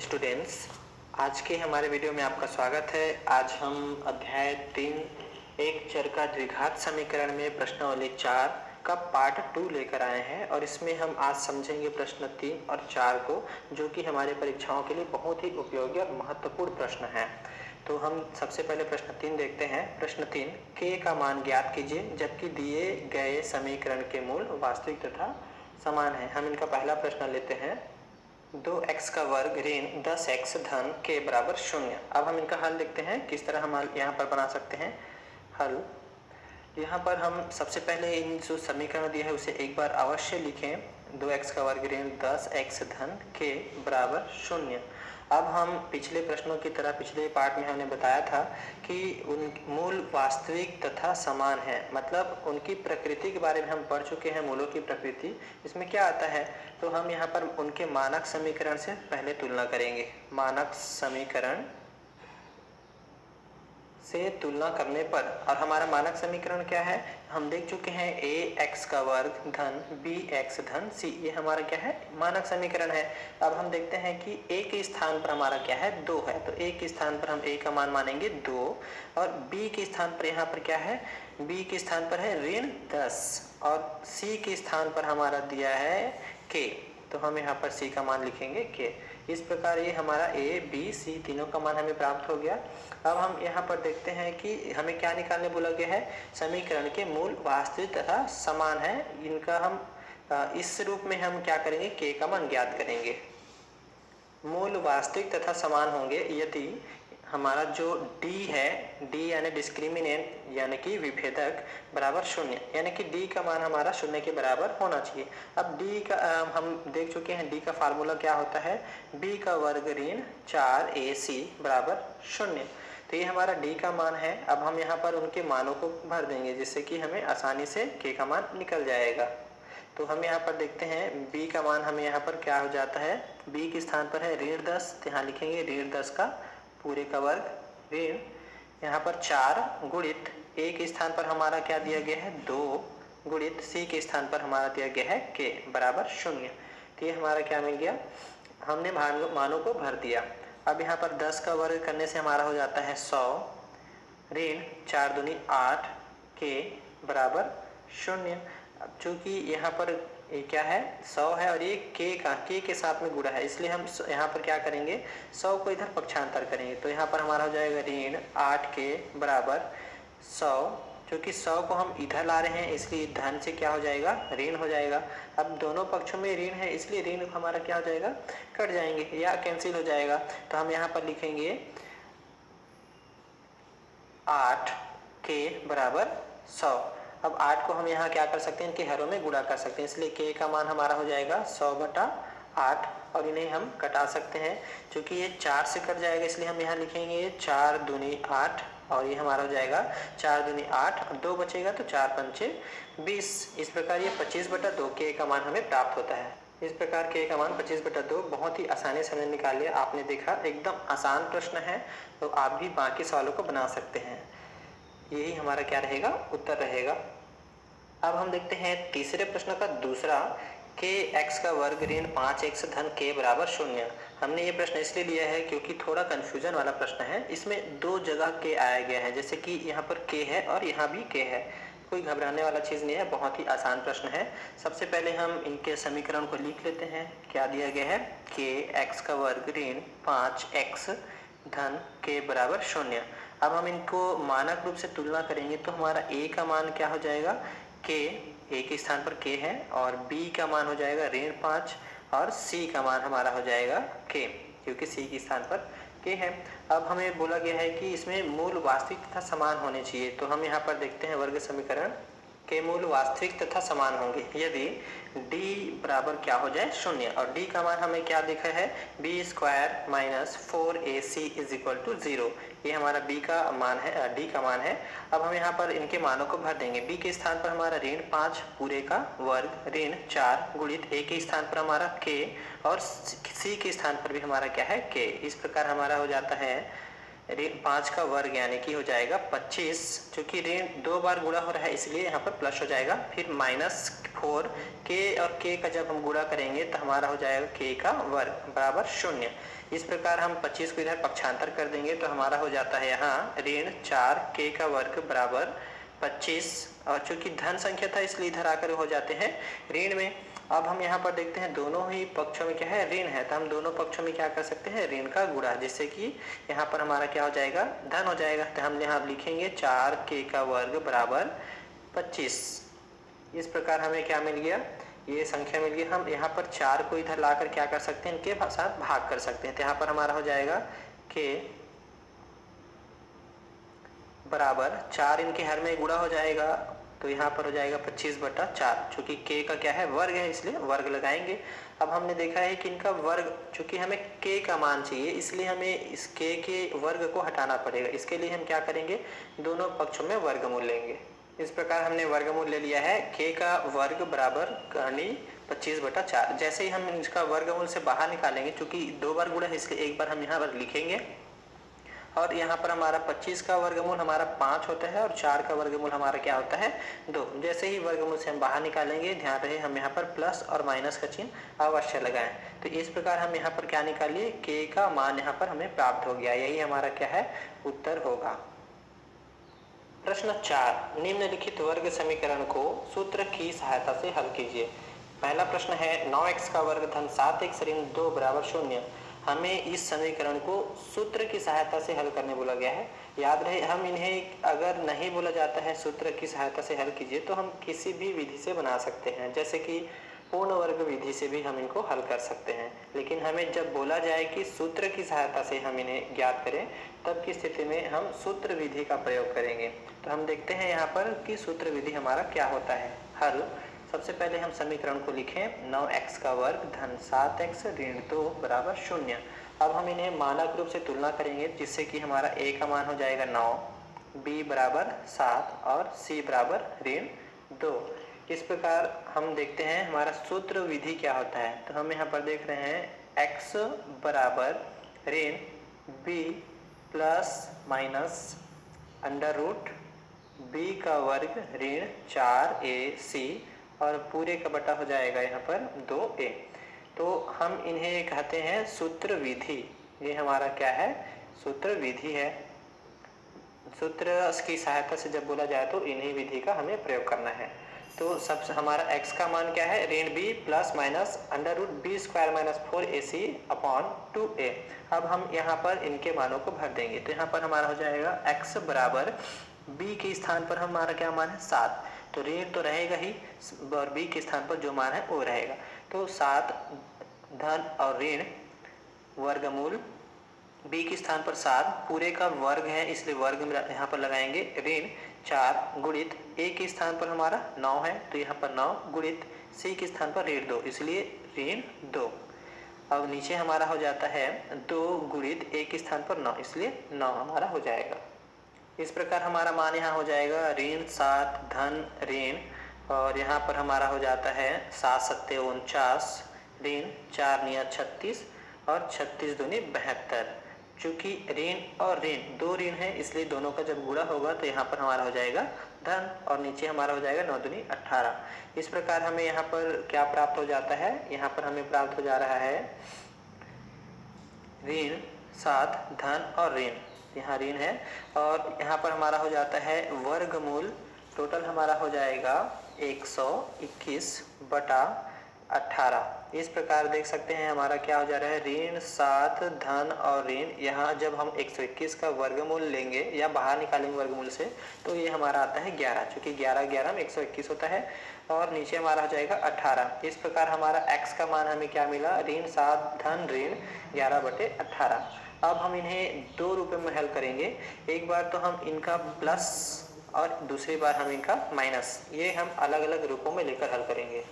Students, आज के हमारे वीडियो में आपका स्वागत है। आज हम अध्याय 3 एक चर का द्विघात समीकरण में प्रश्नावली 4 का पार्ट 2 लेकर आए हैं और इसमें हम आज समझेंगे प्रश्न 3 और 4 को, जो कि हमारे परीक्षाओं के लिए बहुत ही उपयोगी और महत्वपूर्ण प्रश्न है। तो हम सबसे पहले प्रश्न 3 देखते हैं। प्रश्न 3, k का मान ज्ञात कीजिए जबकि दिए गए समीकरण के मूल वास्तविक तथा समान है। हम इनका पहला प्रश्न लेते हैं। 2x का वर्ग ऋण 10x धन k बराबर 0। अब हम इनका हल देखते हैं, किस तरह हम यहाँ पर बना सकते हैं हल। यहाँ पर हम सबसे पहले इन जो समीकरण दिया है उसे एक बार अवश्य लिखें। 2x का वर्ग ऋण 10x धन k बराबर 0। अब हम पिछले प्रश्नों की तरह पिछले पार्ट में हमने बताया था कि उन मूल वास्तविक तथा समान है, मतलब उनकी प्रकृति के बारे में हम पढ़ चुके हैं। मूलों की प्रकृति इसमें क्या आता है, तो हम यहाँ पर उनके मानक समीकरण से पहले तुलना करेंगे। मानक समीकरण से तुलना करने पर, और हमारा मानक समीकरण क्या है हम देख चुके हैं, ax का वर्ग धन bx धन c, ये हमारा क्या है मानक समीकरण है। अब हम देखते हैं कि a के स्थान पर हमारा क्या है 2 है, तो a के स्थान पर हम a का मान मानेंगे 2 और b के स्थान पर यहाँ पर क्या है, b के स्थान पर है ऋण 10 और c के स्थान पर हमारा दिया है k, तो हम यहाँ पर c का मान लिखेंगे k। इस प्रकार ये हमारा a b c तीनों का मान हमें प्राप्त हो गया। अब हम यहाँ पर देखते हैं कि हमें क्या निकालने बोला गया है, समीकरण के मूल वास्तविक तथा समान है। इनका हम इस रूप में हम क्या करेंगे, k का मान ज्ञात करेंगे। मूल वास्तविक तथा समान होंगे यदि हमारा जो d है, d यानी डिस्क्रिमिनेंट यानी कि विभेदक बराबर 0, यानी कि d का मान हमारा 0 के बराबर होना चाहिए। अब d का हम देख चुके हैं, d का फार्मूला क्या होता है, b का वर्ग ऋण 4ac बराबर 0। तो ये हमारा d का मान है। अब हम यहाँ पर उनके मानों को भर देंगे जिससे कि हमें आसानी से k का मान निकल जाएगा। तो हम यहाँ पर देखते हैं b का मान हमें यहाँ पर क्या हो जाता है, b के स्थान पर है ऋण 10, तो यहाँ लिखेंगे ऋण 10 का पूरे का वर्ग ऋण यहाँ पर 4 गुणित a के स्थान पर हमारा क्या दिया गया है 2 गुणित c के स्थान पर हमारा दिया गया है k बराबर 0। तो ये हमारा क्या मिल गया, हमने मानों को भर दिया। अब यहाँ पर 10 का वर्ग करने से हमारा हो जाता है 100 ऋण 4 दूनी 8 k बराबर 0। अब चूंकि यहाँ पर ये क्या है 100 है और ये k के साथ में गुणा है, इसलिए हम यहाँ पर क्या करेंगे 100 को इधर पक्षांतर करेंगे। तो यहाँ पर हमारा हो जाएगा ऋण 8k बराबर 100। क्योंकि 100 को हम इधर ला रहे हैं इसलिए धन से क्या हो जाएगा ऋण हो जाएगा। अब दोनों पक्षों में ऋण है इसलिए ऋण हमारा क्या हो जाएगा कट जाएंगे या कैंसिल हो जाएगा। तो हम यहाँ पर लिखेंगे 8k बराबर 100। अब 8 को हम यहाँ क्या कर सकते हैं, इनके हरों में गुणा कर सकते हैं, इसलिए k का मान हमारा हो जाएगा 100/8 और इन्हें हम कटा सकते हैं। क्योंकि ये 4 से कट जाएगा इसलिए हम यहाँ लिखेंगे 4 दूनी 8 और ये हमारा हो जाएगा 4 दूनी 8 और 2 बचेगा तो 4 पंचे 20। इस प्रकार ये 25/2 k का मान हमें प्राप्त होता है। इस प्रकार k का मान 25/2 बहुत ही आसानी से हमने निकाल लिया। आपने देखा एकदम आसान प्रश्न है, तो आप भी बाकी सवालों को बना सकते हैं। यही हमारा क्या रहेगा उत्तर रहेगा। अब हम देखते हैं तीसरे प्रश्न का दूसरा, kx का वर्ग ऋण 5x धन k बराबर 0। हमने ये प्रश्न इसलिए लिया है क्योंकि थोड़ा कंफ्यूजन वाला प्रश्न है। इसमें 2 जगह k आया गया है, जैसे कि यहाँ पर k है और यहाँ भी k है। कोई घबराने वाला चीज़ नहीं है, बहुत ही आसान प्रश्न है। सबसे पहले हम इनके समीकरण को लिख लेते हैं। क्या दिया गया है, kx का वर्ग ऋण 5x धन k बराबर 0। अब हम इनको मानक रूप से तुलना करेंगे तो हमारा a का मान क्या हो जाएगा, k a के स्थान पर k है और b का मान हो जाएगा ऋण 5 और c का मान हमारा हो जाएगा k, क्योंकि c के स्थान पर k है। अब हमें बोला गया है कि इसमें मूल वास्तविक तथा समान होने चाहिए, तो हम यहाँ पर देखते हैं वर्ग समीकरण के मूल वास्तविक तथा समान होंगे यदि d बराबर क्या हो जाए 0 और d का मान हमें क्या दिखा है, b² - 4ac = 0। ये हमारा b का मान है, d का मान है। अब हम यहाँ पर इनके मानों को भर देंगे। b के स्थान पर हमारा ऋण 5 पूरे का वर्ग ऋण 4 गुणित a के स्थान पर हमारा k और c के स्थान पर भी हमारा क्या है k। इस प्रकार हमारा हो जाता है ऋण 5 का वर्ग यानी कि हो जाएगा 25, क्योंकि ऋण 2 बार गुणा हो रहा है इसलिए यहाँ पर प्लस हो जाएगा। फिर -4 के और के का जब हम गुणा करेंगे तो हमारा हो जाएगा के का वर्ग बराबर 0। इस प्रकार हम 25 को इधर पक्षांतर कर देंगे तो हमारा हो जाता है यहाँ ऋण 4 के का वर्ग बराबर 25, और चूंकि धन संख्या था इसलिए इधर आकर हो जाते हैं ऋण में। अब हम यहाँ पर देखते हैं दोनों ही पक्षों में क्या है, ऋण है, तो हम दोनों पक्षों में क्या कर सकते हैं, ऋण का गुणा, जिससे कि यहाँ पर हमारा क्या हो जाएगा, धन हो जाएगा। तो हम यहाँ लिखेंगे 4 के का वर्ग बराबर 25। इस प्रकार हमें क्या मिल गया, ये संख्या मिल गई। हम यहाँ पर 4 को इधर लाकर क्या कर सकते हैं, इनके साथ भाग कर सकते हैं। तो यहाँ पर हमारा हो जाएगा के बराबर 4, इनके हर में गुणा हो जाएगा तो यहाँ पर हो जाएगा 25/4, चूंकि के का क्या है, वर्ग है, इसलिए वर्ग लगाएंगे। अब हमने देखा है कि इनका वर्ग, चूंकि हमें के का मान चाहिए इसलिए हमें इस के वर्ग को हटाना पड़ेगा। इसके लिए हम क्या करेंगे, दोनों पक्षों में वर्गमूल लेंगे। इस प्रकार हमने वर्गमूल ले लिया है, के का वर्ग बराबर करनी 25/4। जैसे ही हम इसका वर्गमूल से बाहर निकालेंगे, चूंकि 2 बार गुणा है इसलिए एक बार हम यहाँ पर लिखेंगे, और यहाँ पर हमारा 25 का वर्गमूल हमारा 5 होता है और 4 का वर्गमूल हमारा क्या होता है, 2। जैसे ही वर्गमूल से हम बाहर निकालेंगे, ध्यान रहे हम यहाँ पर प्लस और माइनस का चिन्ह अवश्य लगाएं। तो इस प्रकार हम यहाँ पर क्या निकालिए, के का मान यहाँ पर हमें प्राप्त हो गया। यही हमारा क्या है, उत्तर होगा। प्रश्न 4, निम्नलिखित वर्ग समीकरण को सूत्र की सहायता से हल कीजिए। पहला प्रश्न है 9x का वर्ग धन 7x ऋण 2 बराबर 0। हमें इस समीकरण को सूत्र की सहायता से हल करने बोला गया है। याद रहे, हम इन्हें अगर नहीं बोला जाता है सूत्र की सहायता से हल कीजिए तो हम किसी भी विधि से बना सकते हैं, जैसे कि पूर्ण वर्ग विधि से भी हम इनको हल कर सकते हैं। लेकिन हमें जब बोला जाए कि सूत्र की सहायता से हम इन्हें ज्ञात करें, तब की स्थिति में हम सूत्र विधि का प्रयोग करेंगे। तो हम देखते हैं यहाँ पर कि सूत्र विधि हमारा क्या होता है। हल, सबसे पहले हम समीकरण को लिखें, 9x का वर्ग धन 7x ऋण 2 बराबर 0। अब हम इन्हें मानक रूप से तुलना करेंगे, जिससे कि हमारा a का मान हो जाएगा 9, b बराबर 7 और c बराबर ऋण 2। इस प्रकार हम देखते हैं हमारा सूत्र विधि क्या होता है। तो हम यहाँ पर देख रहे हैं x बराबर ऋण b plus minus under root b का वर्ग ऋण 4ac और पूरे का बटा हो जाएगा यहाँ पर 2a। तो हम इन्हें कहते हैं सूत्र विधि। ये हमारा क्या है, सूत्र विधि है। सूत्र की सहायता से जब बोला जाए तो इन्हीं विधि का हमें प्रयोग करना है। तो सबसे हमारा x का मान क्या है, ऋण b plus minus under root b square minus 4ac upon 2a। अब हम यहाँ पर इनके मानों को भर देंगे। तो यहाँ पर हमारा हो जाएगा x बराबर b के स्थान पर हमारा क्या मान है, 7। तो ऋण तो रहेगा ही और b के स्थान पर जो मान है वो रहेगा। तो 7 धन और ऋण वर्गमूल b के स्थान पर 7 पूरे का वर्ग है, इसलिए वर्ग में यहाँ पर लगाएंगे ऋण 4 गुणित a के स्थान पर हमारा 9 है, तो यहाँ पर 9 गुणित c के स्थान पर ऋण 2, इसलिए ऋण 2। अब नीचे हमारा हो जाता है 2 गुणित a के स्थान पर 9, इसलिए 9 हमारा हो जाएगा। इस प्रकार हमारा मान यहाँ हो जाएगा ऋण 7 धन ऋण, और यहाँ पर हमारा हो जाता है 7 सत्ते 49 ऋण 4 निया 36 और 36 दूनी 72। चूंकि ऋण और ऋण 2 ऋण है इसलिए दोनों का जब गुणा होगा तो यहाँ पर हमारा हो जाएगा धन, और नीचे हमारा हो जाएगा 9 दूनी 18। इस प्रकार हमें यहाँ पर क्या प्राप्त हो जाता है, यहाँ पर हमें प्राप्त हो जा रहा है ऋण 7 धन और ऋण, यहाँ ऋण है, और यहाँ पर हमारा हो जाता है वर्गमूल। टोटल हमारा हो जाएगा 121/18। इस प्रकार देख सकते हैं हमारा क्या हो जा रहा है, ऋण 7 धन और ऋण। यहाँ जब हम 121 का वर्गमूल लेंगे या बाहर निकालेंगे वर्गमूल से तो ये हमारा आता है 11, चूंकि 11 में 121 होता है, और नीचे हमारा हो जाएगा 18। इस प्रकार हमारा x का मान हमें क्या मिला, ऋण 7 धन ऋण 11/18। अब हम इन्हें 2 रूपों में हल करेंगे। एक बार तो हम इनका प्लस और दूसरी बार हम इनका माइनस, ये हम अलग अलग रूपों में लेकर हल करेंगे।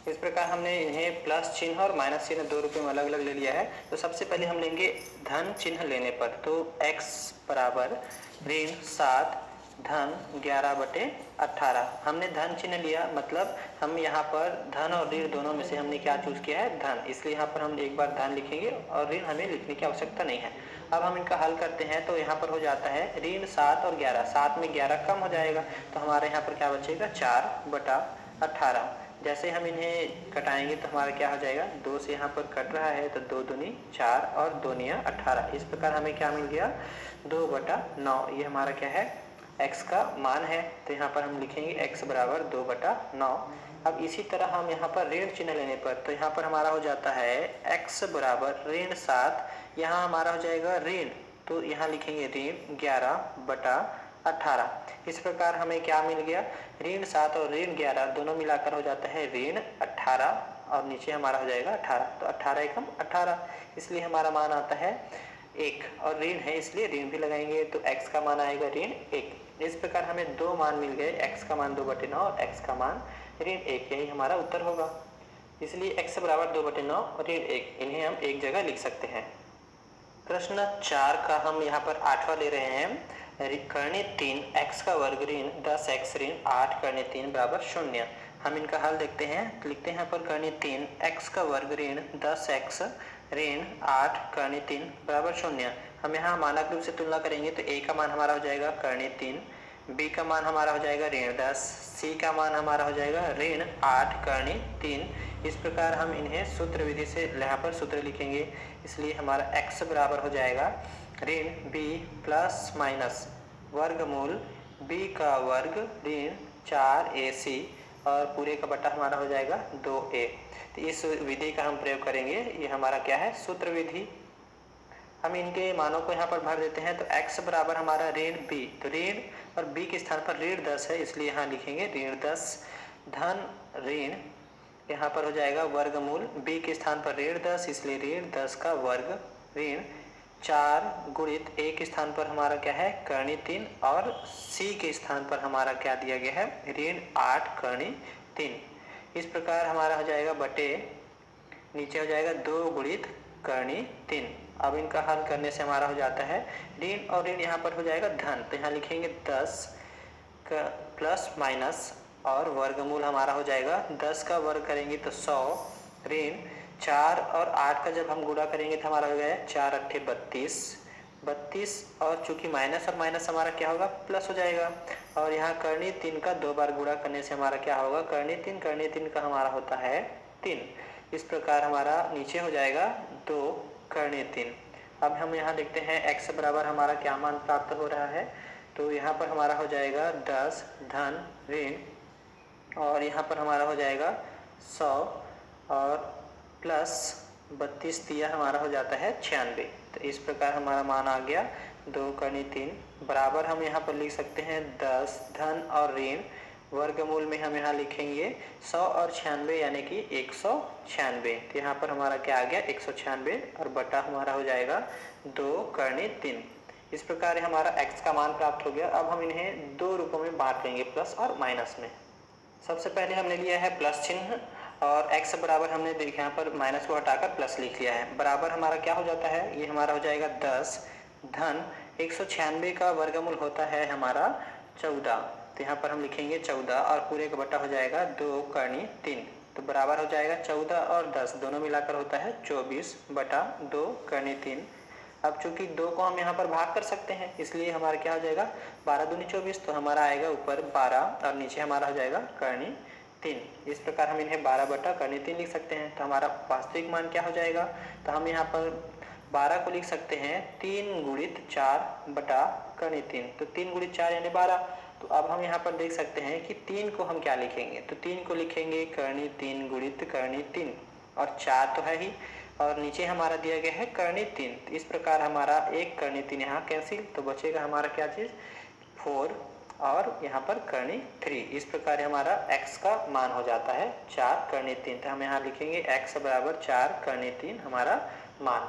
इस प्रकार हमने इन्हें प्लस चिन्ह और माइनस चिन्ह 2 रूपों में अलग अलग ले लिया है। तो सबसे पहले हम लेंगे धन चिन्ह लेने पर, तो x बराबर ऋण 7 धन 11/18। हमने धन चिन्ह लिया, मतलब हम यहाँ पर धन और ऋण दोनों में से हमने क्या चूज किया है, धन, इसलिए यहाँ पर हम एक बार धन लिखेंगे और ऋण हमें लिखने की आवश्यकता नहीं है। अब हम इनका हल करते हैं तो यहाँ पर हो जाता है ऋण 7 और 11, 7 में 11 कम हो जाएगा तो हमारे यहाँ पर क्या बचेगा, 4/18। जैसे हम इन्हें कटाएंगे तो हमारा क्या हो जाएगा, 2 से यहाँ पर कट रहा है तो 2 दूनी 4 और 2 निया 18। इस प्रकार हमें क्या मिल गया, 2/9। ये हमारा क्या है, x का मान है। तो यहाँ पर हम लिखेंगे x बराबर 2/9। अब इसी तरह हम यहाँ पर ऋण चिन्ह लेने पर तो यहाँ पर हमारा हो जाता है x बराबर ऋण 7, यहाँ हमारा हो जाएगा ऋण, तो यहाँ लिखेंगे ऋण 11/18। इस प्रकार हमें क्या मिल गया, ऋण 7 और ऋण 11 दोनों मिलाकर हो जाता है ऋण 18 और नीचे हमारा हो जाएगा 18, तो 18 एकम 18, इसलिए हमारा मान आता है 1 और ऋण है इसलिए ऋण भी लगाएंगे तो x का मान आएगा ऋण 1। इस प्रकार हमें दो मान मिल गए, x का मान 2/9 और x का मान ऋण 1, यही हमारा उत्तर होगा। इसलिए x बराबर 2/9 और ऋण 1, इन्हें हम एक जगह लिख सकते हैं। प्रश्न 4 का हम यहाँ पर 8वां ले रहे हैं, करनी 3 x का वर्ग ऋण 10x ऋण 8 करनी 3 बराबर 0। हम इनका हल देखते हैं, लिखते हैं यहाँ पर करनी 3 x का वर्ग ऋण 10x ऋण 8 करनी 3 बराबर 0। हम यहाँ मानक रूप से तुलना करेंगे तो a का मान हमारा हो जाएगा करनी 3, b का मान हमारा हो जाएगा ऋण 10, c का मान हमारा हो जाएगा ऋण 8 करनी 3। इस प्रकार हम इन्हें सूत्र विधि से यहाँ पर सूत्र लिखेंगे, इसलिए हमारा x बराबर हो जाएगा ऋण b प्लस माइनस वर्गमूल b का वर्ग ऋण 4ac और पूरे का बटा हमारा हो जाएगा 2a। तो इस विधि का हम प्रयोग करेंगे, ये हमारा क्या है, सूत्र विधि। हम इनके मानों को यहाँ पर भर देते हैं तो x बराबर हमारा ऋण b, तो ऋण और b के स्थान पर ऋण 10 है इसलिए यहाँ लिखेंगे ऋण 10 धन ऋण, यहाँ पर हो जाएगा वर्गमूल b के स्थान पर ऋण 10 इसलिए ऋण 10 का वर्ग ऋण 4 गुणित a के स्थान पर हमारा क्या है, करनी 3 और c के स्थान पर हमारा क्या दिया गया है, ऋण 8 करनी 3। इस प्रकार हमारा हो जाएगा बटे नीचे हो जाएगा 2 गुणित करनी 3। अब इनका हल करने से हमारा हो जाता है ऋण और ऋण यहाँ पर हो जाएगा धन, तो यहाँ लिखेंगे 10 का प्लस माइनस और वर्गमूल हमारा हो जाएगा 10 का वर्ग करेंगे तो 100 ऋण 4 और 8 का जब हम गुणा करेंगे तो हमारा हो गया 4 अट्ठे 32 और चूंकि माइनस और माइनस हमारा क्या होगा, प्लस हो जाएगा। और यहाँ करनी 3 का 2 बार गुणा करने से हमारा क्या होगा, करनी 3 का हमारा होता है 3। इस प्रकार हमारा नीचे हो जाएगा 2 करनी 3। अब हम यहाँ देखते हैं x बराबर हमारा क्या मान प्राप्त हो रहा है, तो यहाँ पर हमारा हो जाएगा 10 धन ऋण और यहाँ पर हमारा हो जाएगा 100 और प्लस 32 दिया हमारा हो जाता है 96। तो इस प्रकार हमारा मान आ गया 2 करनी 3 बराबर हम यहाँ पर लिख सकते हैं 10 धन और ऋण, वर्गमूल में हम यहाँ लिखेंगे 100 और 96 यानी कि 196। तो यहाँ पर हमारा क्या आ गया 196 और बटा हमारा हो जाएगा 2 करनी 3। इस प्रकार हमारा x का मान प्राप्त हो गया। अब हम इन्हें दो रूपों में बांट लेंगे, प्लस और माइनस में। सबसे पहले हमने लिया है प्लस चिन्ह और x बराबर हमने देखा यहाँ पर माइनस को हटाकर प्लस लिख लिया है। बराबर हमारा क्या हो जाता है, ये हमारा हो जाएगा 10 धन 196 का वर्गमूल होता है हमारा 14। तो यहाँ पर हम लिखेंगे 14 और पूरे का बटा हो जाएगा 2 करनी 3। तो बराबर हो जाएगा 14 और 10 दोनों मिलाकर होता है 24 बटा 2 करनी 3। अब चूंकि 2 को हम यहाँ पर भाग कर सकते हैं इसलिए हमारा क्या हो जाएगा 12 दूनी 24, तो हमारा आएगा ऊपर 12 और नीचे हमारा हो जाएगा करनी 3। इस प्रकार हम इन्हें 12 बटा करनी 3 लिख सकते हैं। तो हमारा वास्तविक मान क्या हो जाएगा, तो हम यहाँ पर 12 को लिख सकते हैं 3 गुणित 4 बटा करनी 3। तो 3 गुणित 4 यानी 12। तो अब हम यहाँ पर देख सकते हैं कि 3 को हम क्या लिखेंगे, तो 3 को लिखेंगे करनी 3 गुणित करनी 3 और 4 तो है ही और नीचे हमारा दिया गया है करनी 3। इस प्रकार हमारा 1 करनी 3 यहाँ कैंसिल, तो बचेगा हमारा क्या चीज़ 4 और यहाँ पर करनी 3। इस प्रकार हमारा x का मान हो जाता है 4 करनी 3। तो हम यहाँ लिखेंगे x बराबर 4 करनी 3 हमारा मान।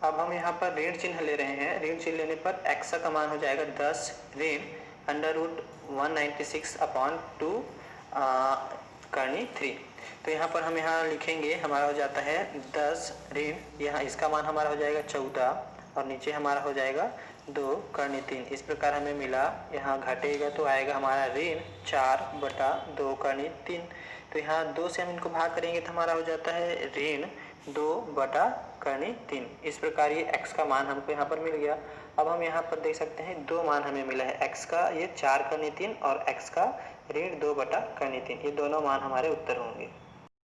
अब हम यहाँ पर ऋण चिन्ह ले रहे हैं। ऋण चिन्ह लेने पर x का मान हो जाएगा 10 ऋण √196/2 करनी 3। तो यहाँ पर हम यहाँ लिखेंगे हमारा हो जाता है 10 ऋण, यहाँ इसका मान हमारा हो जाएगा 14 और नीचे हमारा हो जाएगा 2 करनी 3। इस प्रकार हमें मिला, यहाँ घटेगा तो आएगा हमारा ऋण 4 बटा 2 करनी 3। तो यहाँ 2 से हम इनको भाग करेंगे तो हमारा हो जाता है ऋण 2 बटा करनी 3। इस प्रकार ये x का मान हमको यहाँ पर मिल गया। अब हम यहाँ पर देख सकते हैं 2 मान हमें मिला है, x का ये 4 करनी 3 और x का ऋण 2 बटा करनी 3। ये दोनों मान हमारे उत्तर होंगे।